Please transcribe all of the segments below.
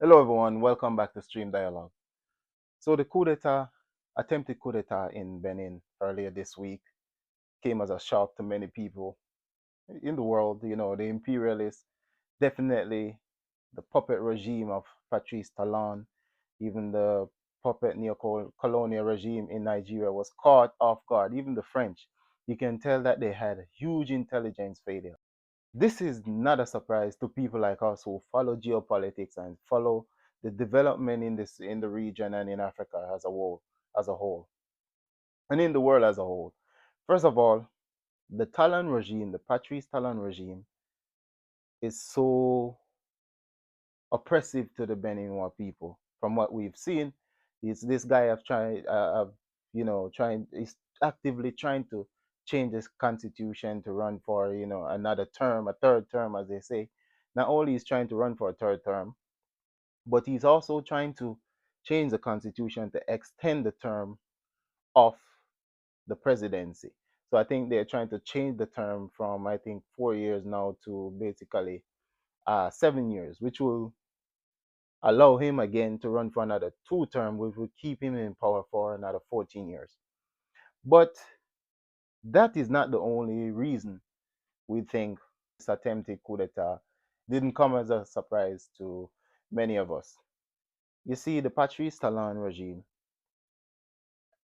Hello, everyone. Welcome back to Stream Dialogue. So, the attempted coup d'etat in Benin earlier this week came as a shock to many people in the world. The imperialists, definitely the puppet regime of Patrice Talon, even the puppet neo-colonial regime in Nigeria was caught off guard. Even the French, you can tell that they had a huge intelligence failure. This is not a surprise to people like us who follow geopolitics and follow the development in the region and in Africa as a whole, and in the world as a whole. First of all, the Talon regime, the Patrice Talon regime, is so oppressive to the Beninois people. From what we've seen, is this guy have tried, trying is actively trying to change his constitution to run for another term, a third term, as they say. Not only is trying to run for a third term, but he's also trying to change the constitution to extend the term of the presidency. So I think they're trying to change the term from I think 4 years now to basically 7 years, which will allow him again to run for another two term, which will keep him in power for another 14 years. But that is not the only reason we think this attempted coup d'etat didn't come as a surprise to many of us. You see, the Patrice Talon regime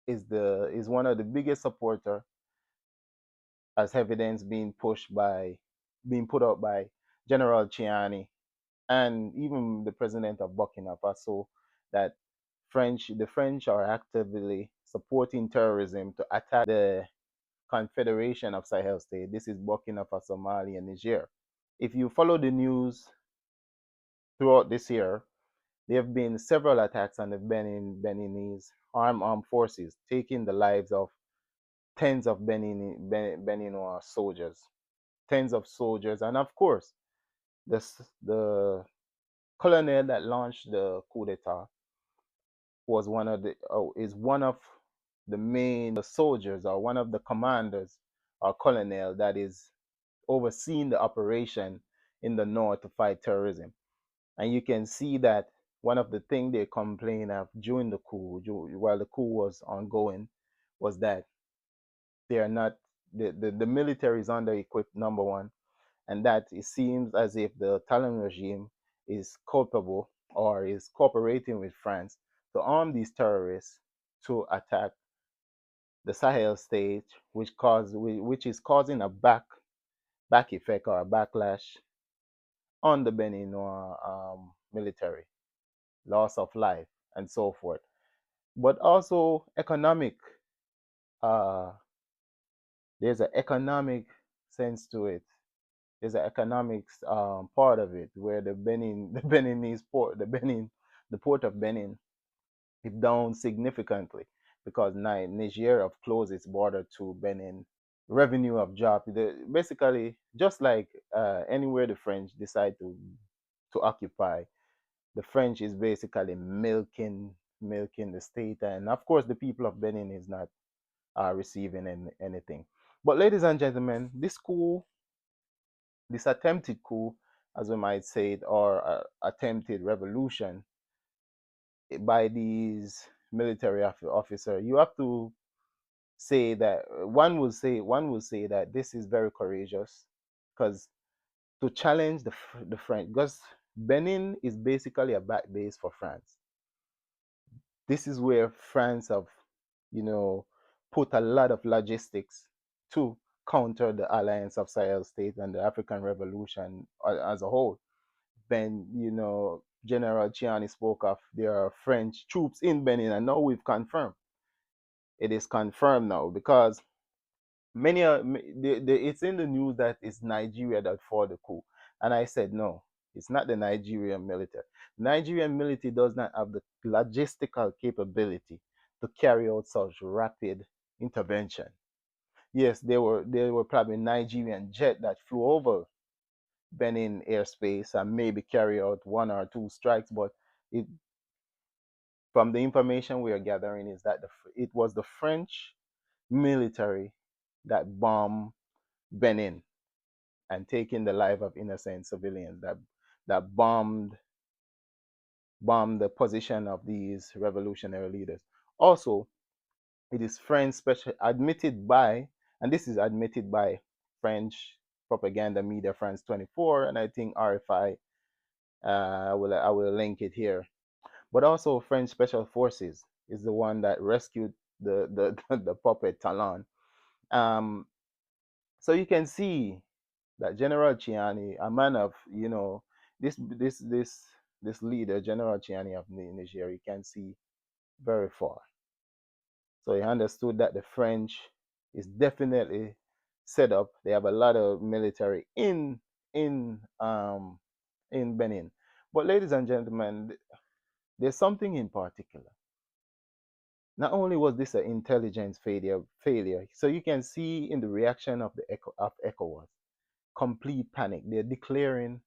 is one of the biggest supporter, as evidence being put out by General Chiani and even the president of Burkina Faso, that the French are actively supporting terrorism to attack the Confederation of Sahel State. This is Burkina Faso, Mali, and Niger. If you follow the news throughout this year, there have been several attacks on the Beninese armed forces, taking the lives of tens of Beninois soldiers, tens of soldiers, and of course, the colonel that launched the coup d'état was one of the main soldiers, or one of the commanders or colonel that is overseeing the operation in the north to fight terrorism. And you can see that one of the things they complained of during the coup, while the coup was ongoing, was that they are not the military is under equipped, number one, and that it seems as if the Talon regime is culpable or is cooperating with France to arm these terrorists to attack the Sahel state, which is causing a back effect or a backlash on the Beninois military, loss of life, and so forth. But also economic. Uh, there's an economic sense to it. There's an economics part of it where the Beninese port, the port of Benin, is down significantly because Niger have closed its border to Benin. Revenue have dropped. Basically, just like anywhere the French decide to occupy, the French is basically milking the state, and of course, the people of Benin is not receiving anything. But ladies and gentlemen, this attempted coup, as we might say it, or attempted revolution by these military officer, you have to say that one will say that this is very courageous, because to challenge the French, because Benin is basically a back base for France. This is where France have, you know, put a lot of logistics to counter the alliance of Sahel states and the African Revolution as a whole. Then, General Chiani spoke of there are French troops in Benin, and now we've confirmed. It is confirmed now because it's in the news that it's Nigeria that fought the coup, and I said no, it's not the Nigerian military. Nigerian military does not have the logistical capability to carry out such rapid intervention. Yes, there were probably Nigerian jet that flew over Benin airspace and maybe carry out one or two strikes, but it, from the information we are gathering, is that it was the French military that bombed Benin and taking the life of innocent civilians, that bombed bomb the position of these revolutionary leaders. Also, it is French special admitted by, and this is admitted by French propaganda media France 24, and I think RFI. I will link it here. But also French special forces is the one that rescued the puppet Talon. Um, so you can see that General Chiani, a man of this leader, General Chiani of Niger, you can see very far. So he understood that the French is definitely set up. They have a lot of military in um in Benin. But ladies and gentlemen, there's something in particular. Not only was this an intelligence failure, so you can see in the reaction of of ECOWAS, complete panic. They're declaring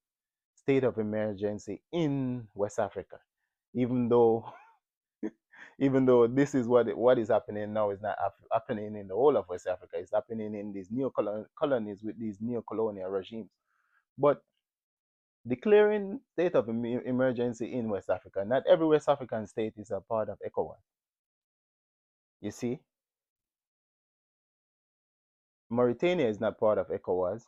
state of emergency in West Africa, even though even though this is what is happening now is not happening in the whole of West Africa. It's happening in these neo colonies with these neo-colonial regimes. But declaring state of emergency in West Africa, not every West African state is a part of ECOWAS. You see, Mauritania is not part of ECOWAS.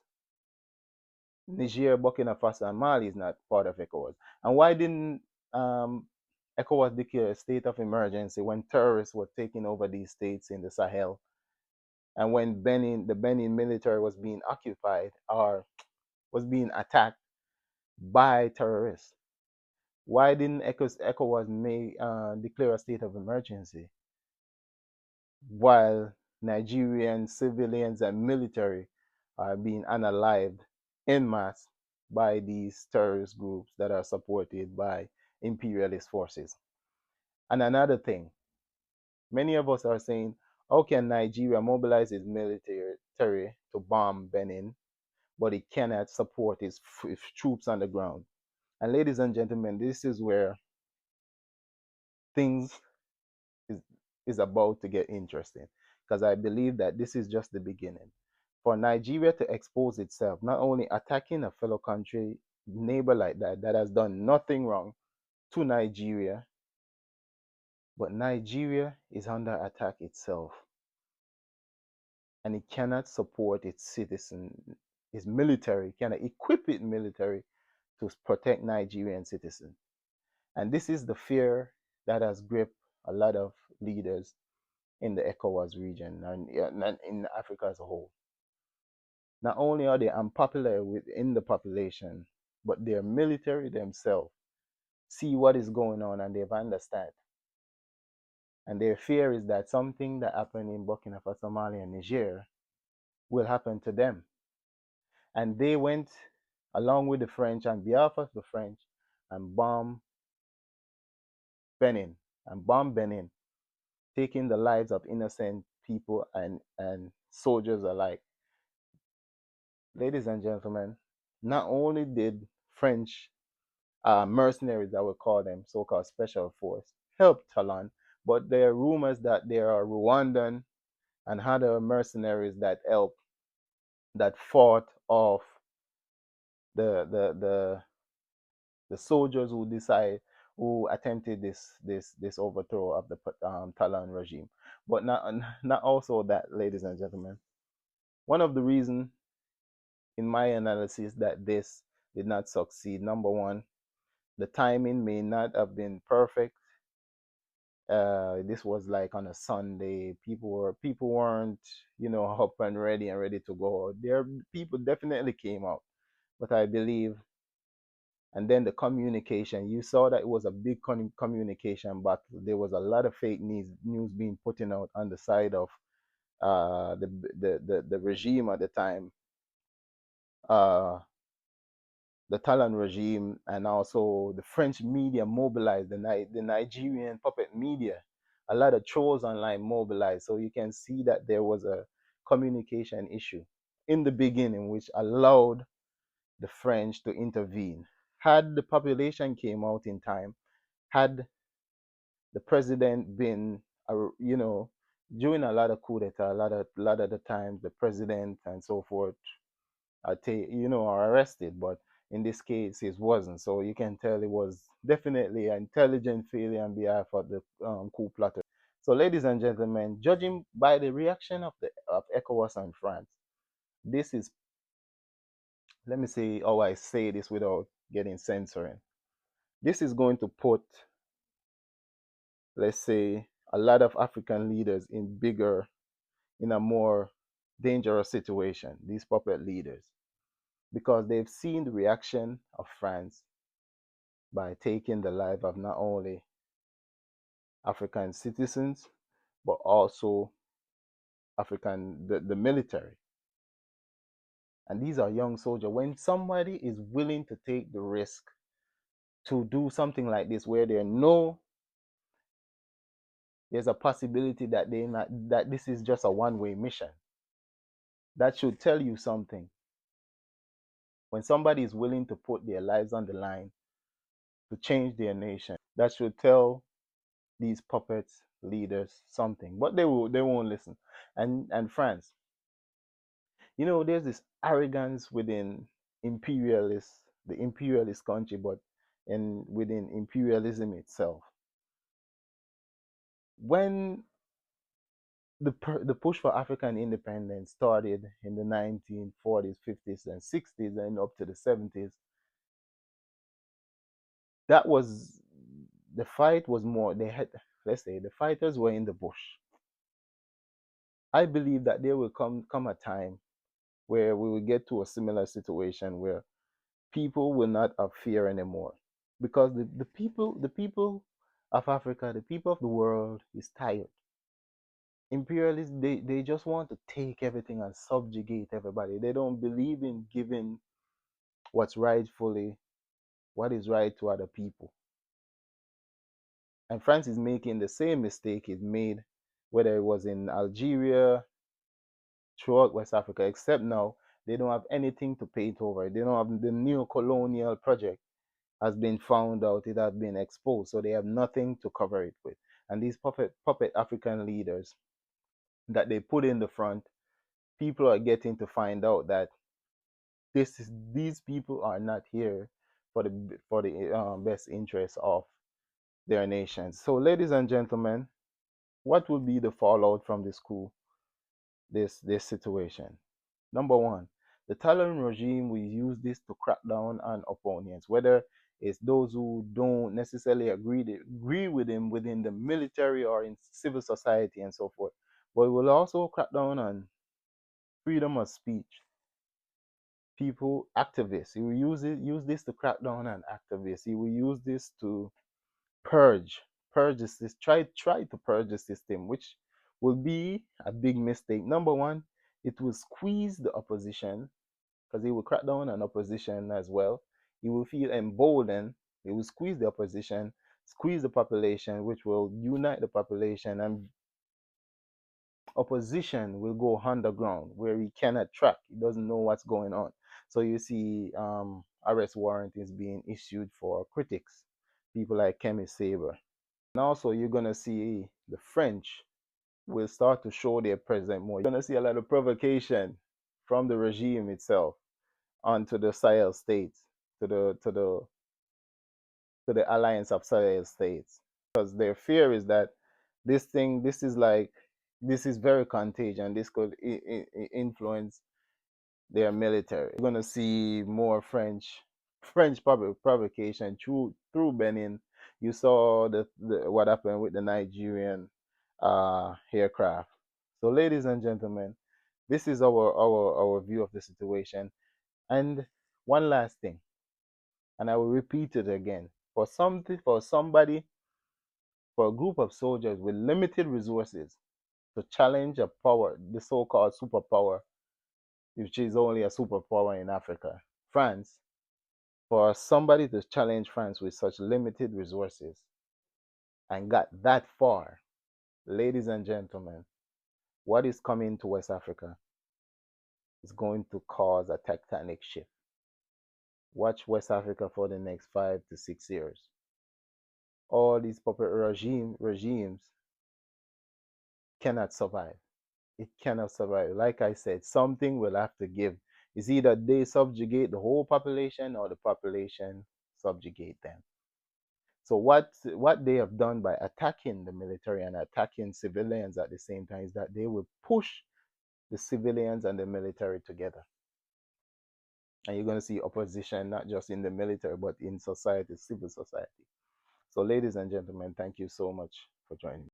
Niger, Burkina Faso, and Mali is not part of ECOWAS. And why didn't um, ECOWAS declare a state of emergency when terrorists were taking over these states in the Sahel, and when the Benin military was being occupied or was being attacked by terrorists? Why didn't ECOWAS declare a state of emergency while Nigerian civilians and military are being unalived en masse by these terrorist groups that are supported by imperialist forces? And another thing, many of us are saying, how can Nigeria mobilize its military to bomb Benin, but it cannot support its troops on the ground? And ladies and gentlemen, this is where things is, is about to get interesting, because I believe that this is just the beginning. For Nigeria to expose itself, not only attacking a fellow country, neighbor like that has done nothing wrong to Nigeria, but Nigeria is under attack itself, and it cannot support its citizen, its military, cannot equip its military to protect Nigerian citizens. And this is the fear that has gripped a lot of leaders in the ECOWAS region and in Africa as a whole. Not only are they unpopular within the population, but their military themselves see what is going on and they've understand. And their fear is that something that happened in Burkina Faso, Mali, and Niger will happen to them. And they went along with the French on behalf of the French and Benin bombed Benin, taking the lives of innocent people and soldiers alike. Ladies and gentlemen, not only did French mercenaries, I would call them, so-called special force, help Talon, but there are rumors that there are Rwandan and other mercenaries that fought off the the soldiers who attempted this overthrow of the Talon regime. But not also that, ladies and gentlemen. One of the reasons, in my analysis, that this did not succeed, number one, the timing may not have been perfect. This was like on a Sunday. People weren't, up and ready to go. There people definitely came out, but I believe, and then the communication. You saw that it was a big communication battle. There was a lot of fake news being put out on the side of the regime at the time, uh, the Talon regime, and also the French media mobilized, the Nigerian puppet media, a lot of trolls online mobilized. So you can see that there was a communication issue in the beginning, which allowed the French to intervene. Had the population came out in time, had the president been, during a lot of coup d'etat, a lot of the times the president and so forth are arrested. But in this case it wasn't. So you can tell it was definitely an intelligent failure on behalf of the coup plotters. So, ladies and gentlemen, judging by the reaction of ECOWAS and France, this is, let me say how I say this without getting censoring. This is going to put, let's say, a lot of African leaders in a more dangerous situation, these puppet leaders, because they've seen the reaction of France by taking the life of not only African citizens, but also the military. And these are young soldiers. When somebody is willing to take the risk to do something like this, where they know there's a possibility that that this is just a one-way mission, that should tell you something. When somebody is willing to put their lives on the line to change their nation, that should tell these puppets leaders something. But they won't listen. And France, there's this arrogance within the imperialist country, but within imperialism itself. When the push for African independence started in the 1940s, 50s, and 60s, and up to the 70s, that was the fight was more. They had, let's say, the fighters were in the bush. I believe that there will come a time where we will get to a similar situation where people will not have fear anymore, because the people of Africa, the people of the world is tired. Imperialists, they just want to take everything and subjugate everybody. They don't believe in giving what is right to other people. And France is making the same mistake it made, whether it was in Algeria, throughout West Africa, except now they don't have anything to paint over. They don't have the neo-colonial project has been found out, it has been exposed, so they have nothing to cover it with. And these puppet African leaders that they put in the front, people are getting to find out that these people are not here for the best interest of their nations. So, ladies and gentlemen, what will be the fallout from this coup, this situation? Number one, the Talon regime will use this to crack down on opponents, whether it's those who don't necessarily agree with him within the military or in civil society and so forth. But it will also crack down on freedom of speech. People, activists. He will use this to crack down on activists. He will use this to purge, try to purge the system, which will be a big mistake. Number one, it will squeeze the opposition, because he will crack down on opposition as well. He will feel emboldened. He will squeeze the opposition, squeeze the population, which will unite the population, and opposition will go underground where he cannot track. He doesn't know what's going on. So you see, arrest warrant is being issued for critics, people like Kemi Saber. And also, you're gonna see the French will start to show their presence more. You're gonna see a lot of provocation from the regime itself onto the Sahel states, to the alliance of Sahel states, because their fear is that this is very contagious. This could influence their military. You're gonna see more French provocation through Benin. You saw what happened with the Nigerian aircraft. So, ladies and gentlemen, this is our view of the situation. And one last thing, and I will repeat it again. For a group of soldiers with limited resources to challenge a power, the so-called superpower, which is only a superpower in Africa, France, for somebody to challenge France with such limited resources and got that far, ladies and gentlemen, what is coming to West Africa is going to cause a tectonic shift. Watch West Africa for the next 5 to 6 years. All these puppet regimes cannot survive. It cannot survive. Like I said, something will have to give. It's either they subjugate the whole population or the population subjugate them. So what they have done by attacking the military and attacking civilians at the same time is that they will push the civilians and the military together. And you're going to see opposition not just in the military but in society, civil society. So ladies and gentlemen, thank you so much for joining me.